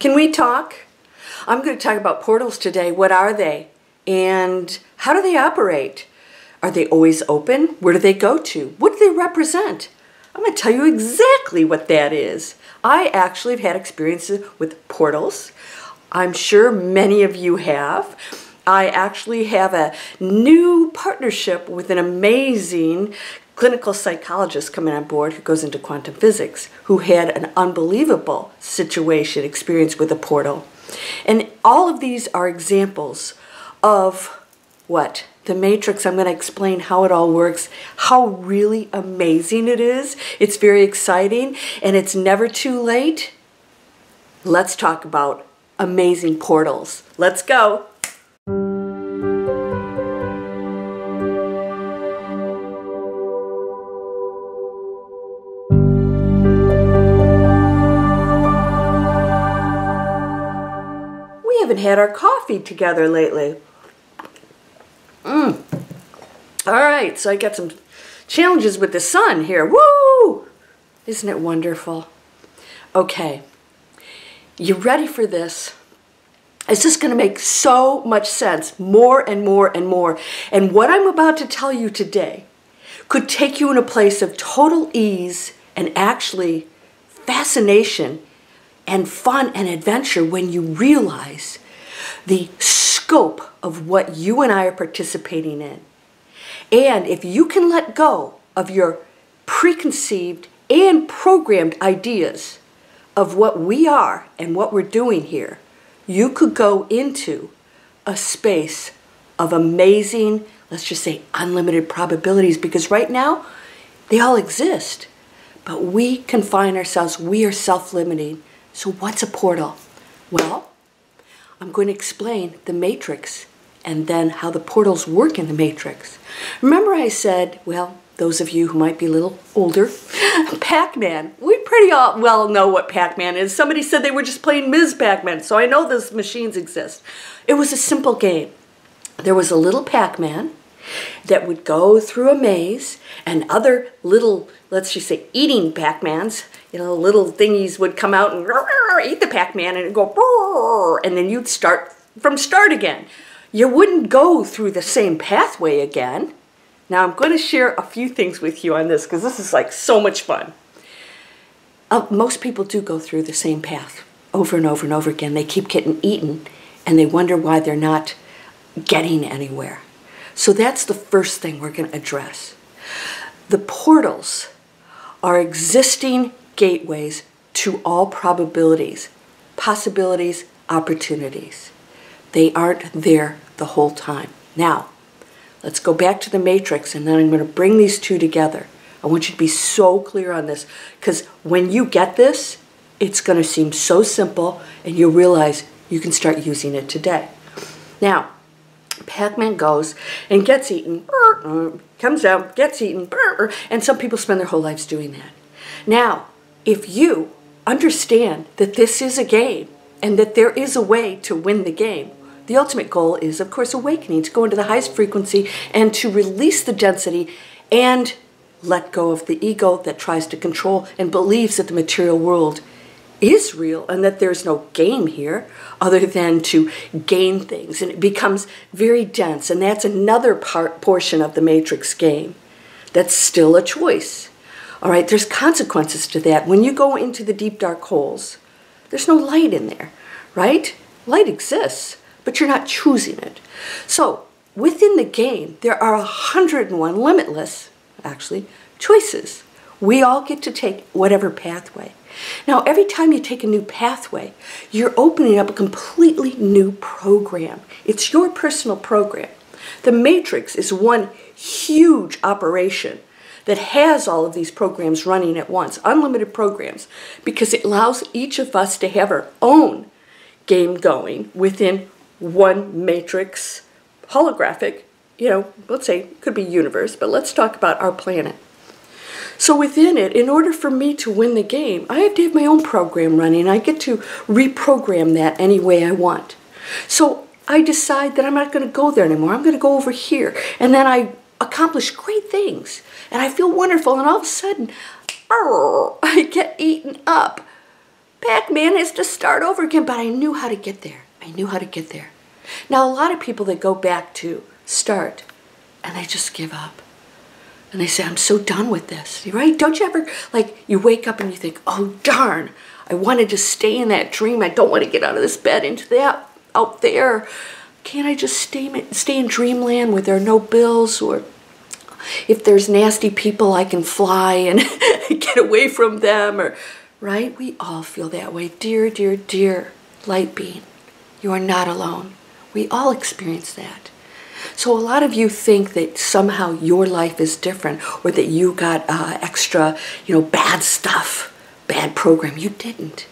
Can we talk? I'm going to talk about portals today. What are they? And how do they operate? Are they always open? Where do they go to? What do they represent? I'm going to tell you exactly what that is. I actually have had experiences with portals. I'm sure many of you have. I actually have a new partnership with an amazing clinical psychologist coming on board who goes into quantum physics, who had an unbelievable experience with a portal. And all of these are examples of what? The matrix. I'm going to explain how it all works, how really amazing it is. It's very exciting, and it's never too late. Let's talk about amazing portals. Let's go. We haven't had our coffee together lately. All right, so I got some challenges with the sun here. Woo! Isn't it wonderful? Okay, you ready for this? It's just going to make so much sense, more and more and more. And what I'm about to tell you today could take you in a place of total ease and actually fascination and fun and adventure when you realize the scope of what you and I are participating in. And if you can let go of your preconceived and programmed ideas of what we are and what we're doing here, you could go into a space of amazing, let's just say unlimited probabilities, because right now they all exist. But we confine ourselves, we are self-limiting. So what's a portal? Well, I'm going to explain the matrix and then how the portals work in the matrix. Remember I said, well, those of you who might be a little older, Pac-Man. We pretty well know what Pac-Man is. Somebody said they were just playing Ms. Pac-Man, so I know those machines exist. It was a simple game. There was a little Pac-Man that would go through a maze, and other little, let's just say, eating Pac-Mans, you know, little thingies would come out and eat the Pac-Man, and it'd go, and then you'd start from start again. You wouldn't go through the same pathway again. Now I'm going to share a few things with you on this because this is like so much fun. Most people do go through the same path over and over and over again. They keep getting eaten and they wonder why they're not getting anywhere. So that's the first thing we're going to address. The portals are existing gateways to all probabilities, possibilities, opportunities. They aren't there the whole time. Now, let's go back to the matrix, and then I'm going to bring these two together. I want you to be so clear on this, because when you get this, it's going to seem so simple, and you'll realize you can start using it today. Now, Pac-Man goes and gets eaten, comes out, gets eaten, and some people spend their whole lives doing that. Now, if you understand that this is a game, and that there is a way to win the game, the ultimate goal is, of course, awakening, to go into the highest frequency and to release the density and let go of the ego that tries to control and believes that the material world is real and that there's no game here other than to gain things. And it becomes very dense, and that's another portion of the matrix game. That's still a choice. All right, there's consequences to that. When you go into the deep dark holes, there's no light in there, right? Light exists, but you're not choosing it. So within the game, there are 101 limitless, actually, choices. We all get to take whatever pathway. Now, every time you take a new pathway, you're opening up a completely new program. It's your personal program. The matrix is one huge operation that has all of these programs running at once, unlimited programs, because it allows each of us to have our own game going within one matrix holographic, you know, let's say it could be universe, but let's talk about our planet. So within it, in order for me to win the game, I have to have my own program running. I get to reprogram that any way I want. So I decide that I'm not going to go there anymore. I'm going to go over here. And then I accomplish great things. And I feel wonderful. And all of a sudden, I get eaten up. Pac-Man has to start over again, but I knew how to get there. I knew how to get there. Now, a lot of people that go back to start, and they just give up. And they say, I'm so done with this, right? Don't you ever, like, you wake up and you think, oh, darn, I wanted to stay in that dream. I don't want to get out of this bed into that, out there. Can't I just stay in dreamland where there are no bills, or if there's nasty people, I can fly and get away from them, or, right? We all feel that way. Dear, dear, dear light being, you are not alone. We all experience that. So a lot of you think that somehow your life is different, or that you got extra, bad stuff, bad program. You didn't.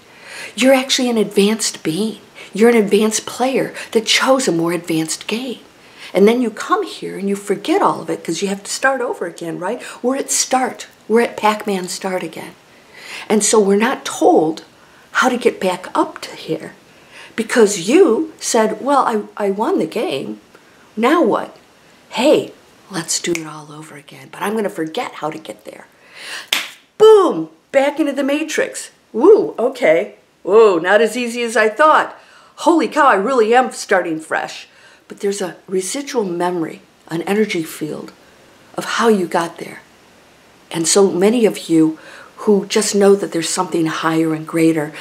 You're actually an advanced being. You're an advanced player that chose a more advanced game. And then you come here and you forget all of it because you have to start over again, right? We're at start. We're at Pac-Man start again. And so we're not told how to get back up to here, because you said, well, I won the game. Now what? Hey, let's do it all over again. But I'm going to forget how to get there. Boom! Back into the matrix. Woo, okay. Whoa, not as easy as I thought. Holy cow, I really am starting fresh. But there's a residual memory, an energy field of how you got there. And so many of you who just know that there's something higher and greater,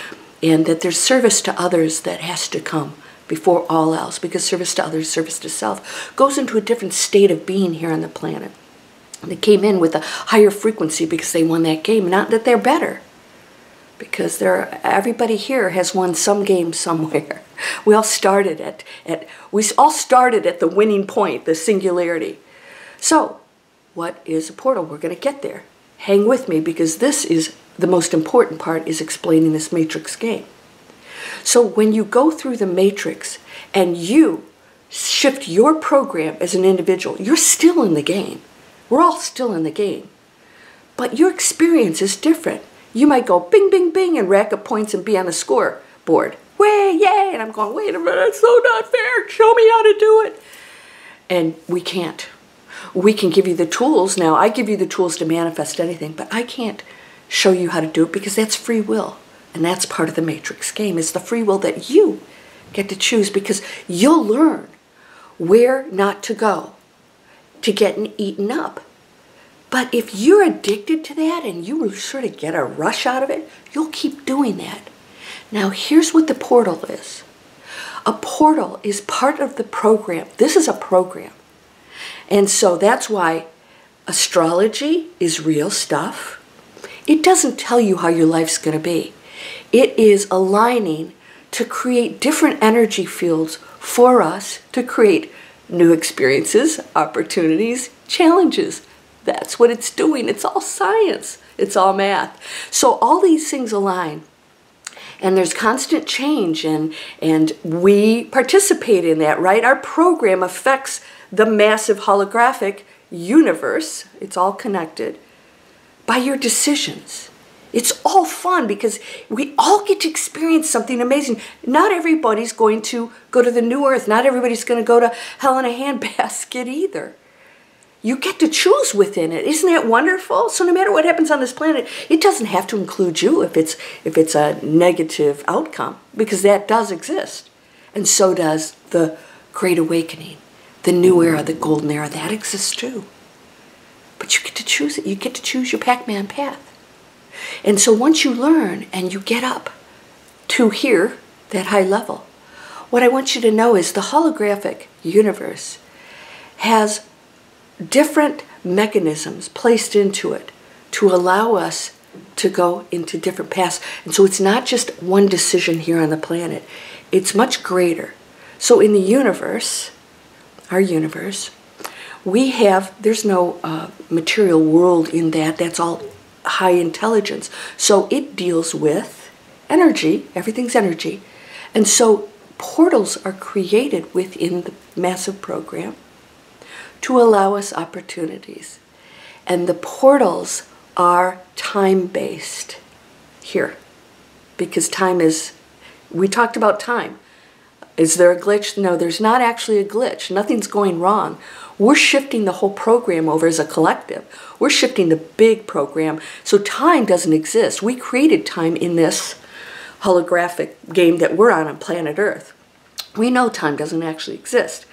and that there's service to others that has to come before all else, because service to others, service to self, goes into a different state of being here on the planet. And they came in with a higher frequency because they won that game, not that they're better. Because everybody here has won some game somewhere. We all started at the winning point, the singularity. So, what is a portal? We're going to get there. Hang with me, because this is the most important part, is explaining this matrix game. So when you go through the matrix and you shift your program as an individual, you're still in the game. We're all still in the game. But your experience is different. You might go bing, bing, bing and rack up points and be on the scoreboard. Way, yay! And I'm going, wait a minute, it's so not fair. Show me how to do it. And we can't. We can give you the tools. Now, I give you the tools to manifest anything, but I can't show you how to do it, because that's free will. And that's part of the matrix game, is the free will that you get to choose, because you'll learn where not to go to get eaten up. But if you're addicted to that and you sort of get a rush out of it, you'll keep doing that. Now, here's what the portal is. A portal is part of the program. This is a program. And so that's why astrology is real stuff. It doesn't tell you how your life's going to be. It is aligning to create different energy fields for us to create new experiences, opportunities, challenges. That's what it's doing. It's all science. It's all math. So all these things align. And there's constant change, and we participate in that, right? Our program affects the massive holographic universe. It's all connected by your decisions. It's all fun because we all get to experience something amazing. Not everybody's going to go to the new earth. Not everybody's going to go to hell in a handbasket either. You get to choose within it. Isn't that wonderful? So no matter what happens on this planet, it doesn't have to include you if it's a negative outcome, because that does exist. And so does the Great Awakening, the new era, the golden era. That exists too. But you get to choose it. You get to choose your Pac-Man path. And so once you learn and you get up to here, that high level, what I want you to know is the holographic universe has different mechanisms placed into it to allow us to go into different paths. And so it's not just one decision here on the planet. It's much greater. So in the universe, our universe, there's no material world in that. That's all high intelligence. So it deals with energy. Everything's energy. And so portals are created within the massive program to allow us opportunities. And the portals are time-based here, because time is, we talked about time. Is there a glitch? No, there's not actually a glitch. Nothing's going wrong. We're shifting the whole program over as a collective. We're shifting the big program. So time doesn't exist. We created time in this holographic game that we're on planet Earth. We know time doesn't actually exist.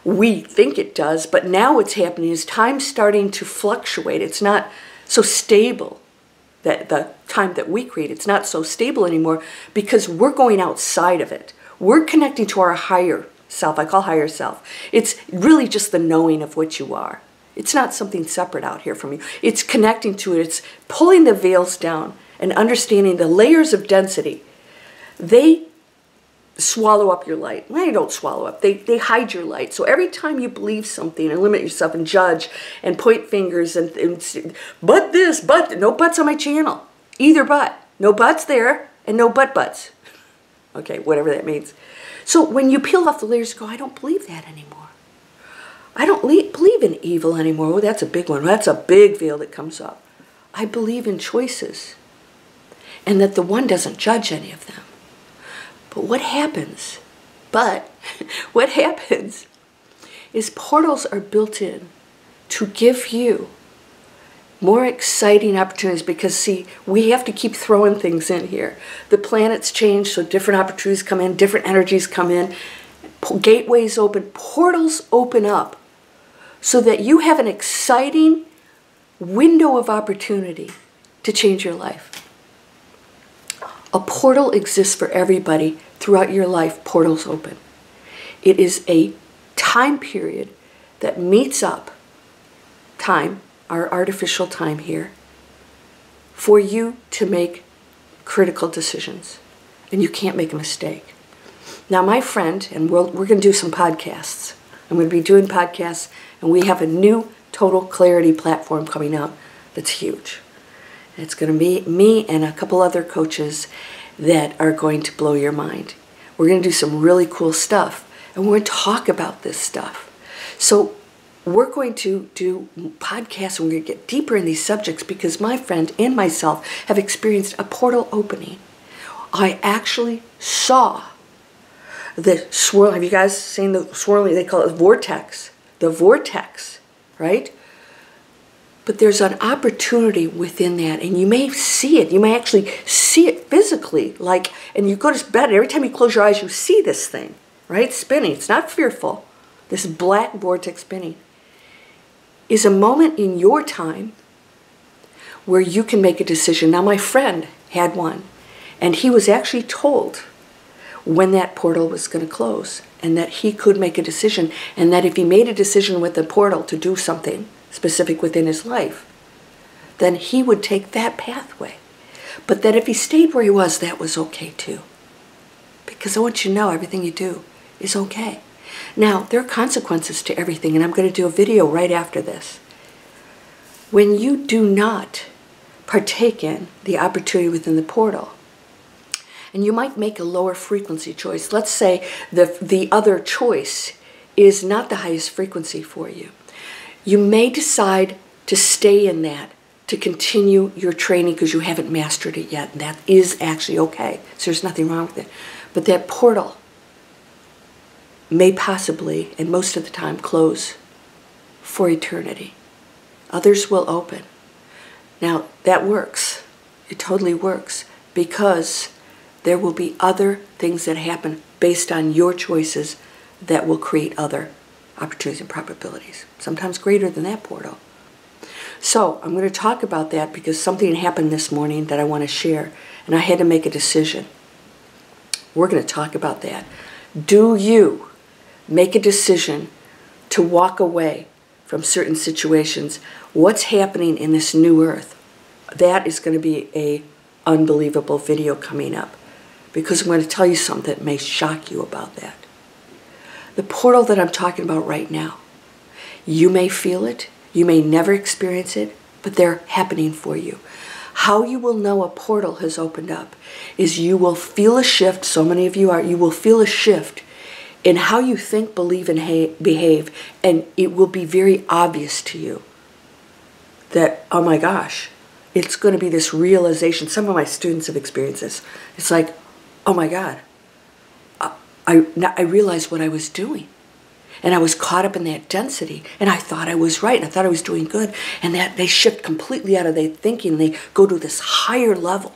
We think it does, but now what's happening is time's starting to fluctuate. It's not so stable. That the time that we create, it's not so stable anymore because we're going outside of it. We're connecting to our higher self. I call higher self. It's really just the knowing of what you are. It's not something separate out here from you. It's connecting to it. It's pulling the veils down and understanding the layers of density. They swallow up your light. Well, they don't swallow up. They hide your light. So every time you believe something and limit yourself and judge and point fingers and but this, but no buts on my channel. Either but. No buts there and no buts. Okay, whatever that means. So when you peel off the layers, you go, I don't believe that anymore. I don't believe in evil anymore. Oh, that's a big one. That's a big veil that comes up. I believe in choices and that the one doesn't judge any of them. But what happens is portals are built in to give you more exciting opportunities because, see, we have to keep throwing things in here. The planets change, so different opportunities come in, different energies come in, gateways open, portals open up so that you have an exciting window of opportunity to change your life. A portal exists for everybody throughout your life. Portals open. It is a time period that meets up time, our artificial time here, for you to make critical decisions. And you can't make a mistake. Now, my friend, and we're going to do some podcasts. I'm going to be doing podcasts, and we have a new Total Clarity platform coming out that's huge. It's going to be me and a couple other coaches that are going to blow your mind. We're going to do some really cool stuff, and we're going to talk about this stuff. So we're going to do podcasts, and we're going to get deeper in these subjects because my friend and myself have experienced a portal opening. I actually saw the swirl. Have you guys seen the swirling? They call it vortex. The vortex, right? But there's an opportunity within that, and you may see it. You may actually see it physically, and you go to bed, and every time you close your eyes, you see this thing, right? Spinning. It's not fearful. This black vortex spinning is a moment in your time where you can make a decision. Now, my friend had one, and he was actually told when that portal was going to close, and that he could make a decision, and that if he made a decision with the portal to do something specific within his life, then he would take that pathway. But that if he stayed where he was, that was okay too. Because I want you to know everything you do is okay. Now, there are consequences to everything, and I'm going to do a video right after this. When you do not partake in the opportunity within the portal, and you might make a lower frequency choice. Let's say the other choice is not the highest frequency for you. You may decide to stay in that, to continue your training because you haven't mastered it yet. And that is actually okay. So there's nothing wrong with it. But that portal may possibly, and most of the time, close for eternity. Others will open. Now, that works. It totally works because there will be other things that happen based on your choices that will create other opportunities and probabilities, sometimes greater than that portal. So I'm going to talk about that because something happened this morning that I want to share, and I had to make a decision. We're going to talk about that. Do you make a decision to walk away from certain situations? What's happening in this new earth? That is going to be an unbelievable video coming up because I'm going to tell you something that may shock you about that. The portal that I'm talking about right now, you may feel it, you may never experience it, but they're happening for you. How you will know a portal has opened up is you will feel a shift, so many of you are, you will feel a shift in how you think, believe, and behave, and it will be very obvious to you that, oh my gosh, it's going to be this realization. Some of my students have experienced this. It's like, oh my God, I realized what I was doing. And I was caught up in that density, and I thought I was right, and I thought I was doing good, and that they shift completely out of their thinking, and they go to this higher level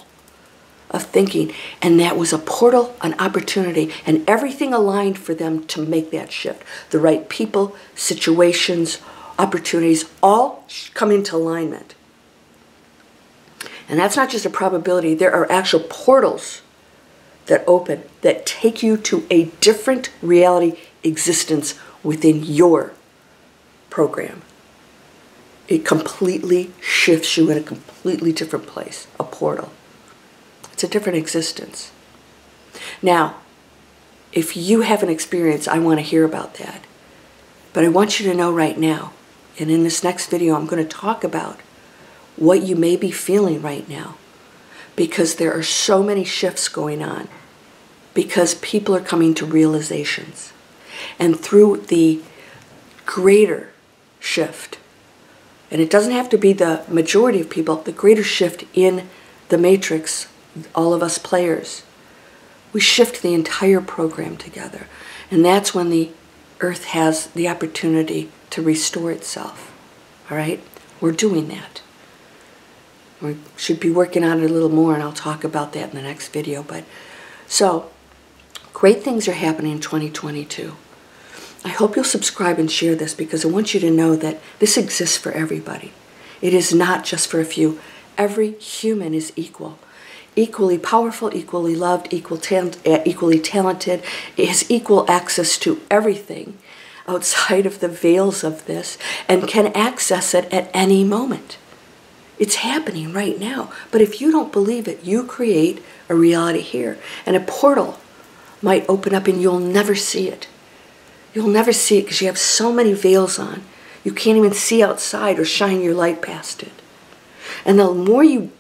of thinking, and that was a portal, an opportunity, and everything aligned for them to make that shift. The right people, situations, opportunities, all come into alignment. And that's not just a probability. There are actual portals that open, that take you to a different reality existence within your program. It completely shifts you in a completely different place, a portal. It's a different existence. Now, if you have an experience, I want to hear about that. But I want you to know right now, and in this next video, I'm going to talk about what you may be feeling right now, because there are so many shifts going on, because people are coming to realizations. And through the greater shift, and it doesn't have to be the majority of people, the greater shift in the matrix, all of us players, we shift the entire program together. And that's when the earth has the opportunity to restore itself. All right? We're doing that. We should be working on it a little more, and I'll talk about that in the next video. But so, great things are happening in 2022. I hope you'll subscribe and share this, because I want you to know that this exists for everybody. It is not just for a few. Every human is equal. Equally powerful, equally loved, equally talented, has equal access to everything outside of the veils of this, and can access it at any moment. It's happening right now. But if you don't believe it, you create a reality here. And a portal might open up and you'll never see it. You'll never see it because you have so many veils on. You can't even see outside or shine your light past it. And the more you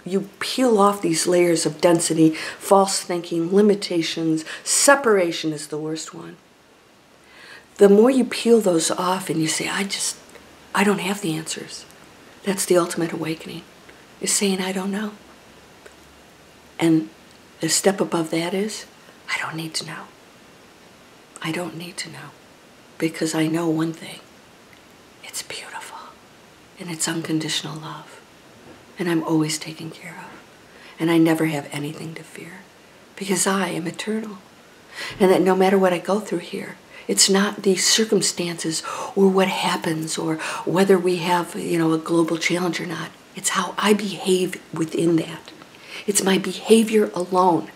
peel off these layers of density, false thinking, limitations, separation is the worst one. The more you peel those off and you say, I don't have the answers. That's the ultimate awakening, is saying, I don't know. And the step above that is, I don't need to know. I don't need to know. Because I know one thing. It's beautiful. And it's unconditional love. And I'm always taken care of. And I never have anything to fear. Because I am eternal. And that no matter what I go through here, it's not the circumstances or what happens or whether we have, a global challenge or not. It's how I behave within that. It's my behavior alone,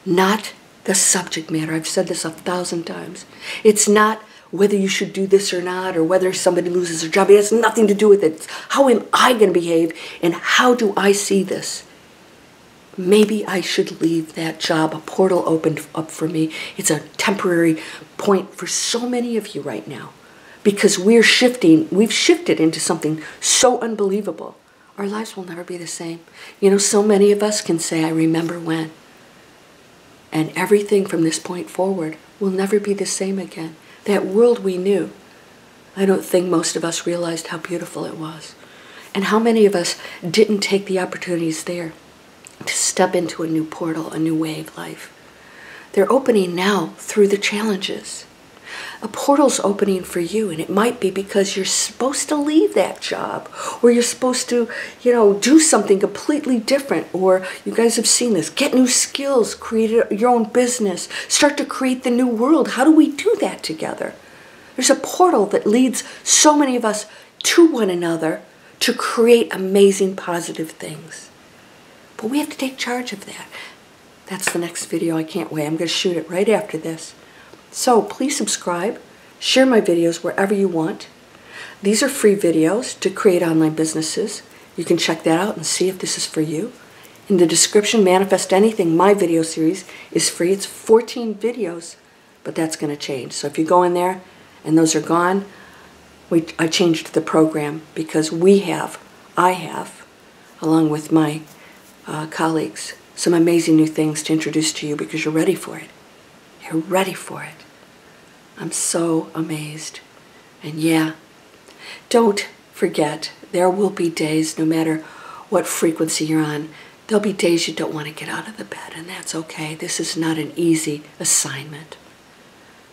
not the subject matter. I've said this 1,000 times. It's not whether you should do this or not, or whether somebody loses their job. It has nothing to do with it. It's how am I going to behave, and how do I see this? Maybe I should leave that job. A portal opened up for me. It's a temporary point for so many of you right now, because we've shifted into something so unbelievable. Our lives will never be the same. So many of us can say, I remember when. And everything from this point forward will never be the same again. That world we knew, I don't think most of us realized how beautiful it was. And how many of us didn't take the opportunities there to step into a new portal, a new way of life. They're opening now through the challenges. A portal's opening for you, and it might be because you're supposed to leave that job, or you're supposed to, do something completely different, or you guys have seen this, get new skills, create your own business, start to create the new world. How do we do that together? There's a portal that leads so many of us to one another to create amazing, positive things. But we have to take charge of that. That's the next video. I can't wait. I'm going to shoot it right after this. So please subscribe, share my videos wherever you want. These are free videos to create online businesses. You can check that out and see if this is for you. In the description, Manifest Anything, my video series, is free. It's 14 videos, but that's going to change. So if you go in there and those are gone, I changed the program because I have, along with my colleagues, some amazing new things to introduce to you because you're ready for it. You're ready for it. I'm so amazed. And yeah, don't forget, there will be days, no matter what frequency you're on, there'll be days you don't want to get out of the bed, and that's okay. This is not an easy assignment.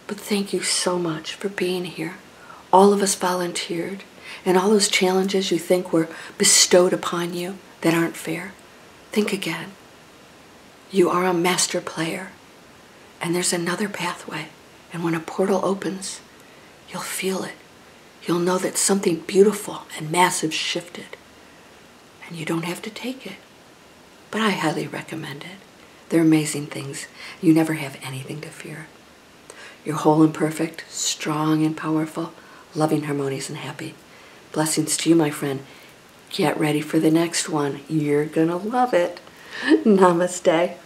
But thank you so much for being here. All of us volunteered, and all those challenges you think were bestowed upon you that aren't fair, think again. You are a master player. And there's another pathway. And when a portal opens, you'll feel it. You'll know that something beautiful and massive shifted. And you don't have to take it. But I highly recommend it. They're amazing things. You never have anything to fear. You're whole and perfect, strong and powerful, loving, harmonious, and happy. Blessings to you, my friend. Get ready for the next one. You're gonna love it. Namaste.